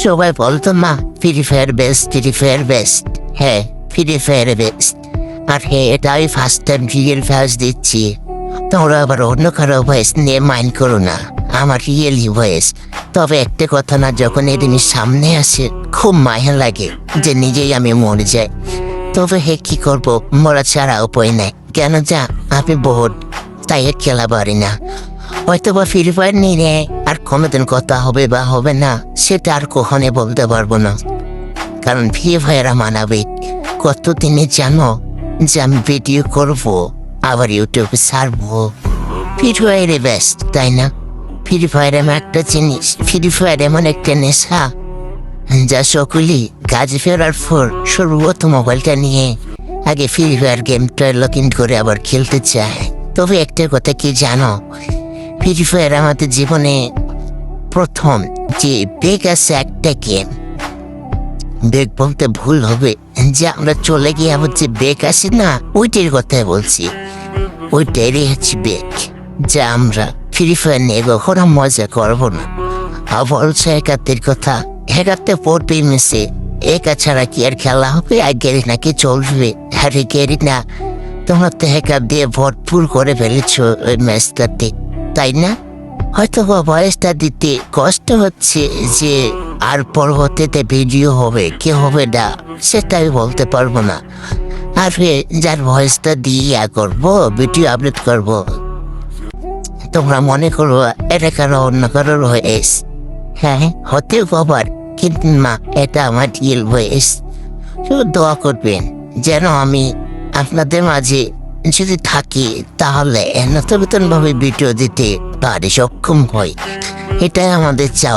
সবাই বলতো মা free fire best, free fire best. হ্যাঁ, ফ্রি ফায়ার বেস্ট। আর হ্যাঁ, এটা আমি ফার্স্ট টাইম রিয়েল ভয়েস দিচ্ছি। তোমরা আবার অন্য কারো ভয়েস নিয়ে মাইন্ড করো না, আমার রিয়েলি ভয়েস। তবে একটা কথা না, যখন এই জিনিস সামনে আসে খুব মায়া লাগে যে নিজেই আমি মরে যাই। তবে হে কি করবো, মরা ছাড়া উপায় নেই। কেন যা আমি বোর্ড, তাই খেলা পারি না। হয়তো বা ফ্রি ফায়ার নিয়ে আর কোনোদিন কথা হবে বা হবে না, সেটা আর কখনো বলতে পারবো না। কারণ ফ্রি ফায়ার মানাবে কতদিনে জানো যে আমি ভিডিও করবো, আবার ইউটিউবে ছাড়বো। ফ্রি ফায়ারে বেস্ট, তাই না? ফ্রি ফায়ার এমন একটা জিনিস, ফ্রি ফায়ার এমন একটা নেশা যা সকলেই কাজ ফেরার পর সর্বপ্রথম মোবাইলটা নিয়ে আগে ফ্রি ফায়ার গেমটা লগ ইন করে আবার খেলতে চায়। তবে একটা কথা কি জানো, ফ্রি ফায়ার আমাদের জীবনে প্রথম যে বেগ আছে একটা গেম। বেগ বলতে ভুল হবে, যে আমরা চলে গিয়ে আবার যে বেগ আছে না, ওইটার কথাই বলছি। ওইটারই হচ্ছে বেগ, যা আমরা ফ্রি ফায়ার নিয়ে কখনো মজা করবো না। আর বলছে একাত্তের কথা, একাত্তে পড়বে মিশে, একা ছাড়া কি আর খেলা হবে? আর গেরি নাকি চলবে? আরে গেরি না, তোমরা তো হ্যাকার দিয়ে ভরপুর করে ফেলেছ ওই ম্যাচটাতে, তাই না? হয়তো ভয়েসটা দিতে কষ্ট হচ্ছে, যে আর পরবর্তীতে ভিডিও হবে কি হবে না সেটা আমি বলতে পারবো না। আর যার ভয়েসটা দিয়ে করবো, ভিডিও আপলোড করবো, তোমরা মনে করো এটা কারো অন্য কারোর ভয়েস। হ্যাঁ, হতেও পাবার, কিন্তু না, এটা আমার রিয়েল ভয়েস। শুধু দোয়া করবেন যেন আমি আপনাদের মাঝে যদি থাকি, তাহলে নতুন ভাবে ভিডিও দিতে পারি, সক্ষম হই। এটাই আমাদের চাওয়া।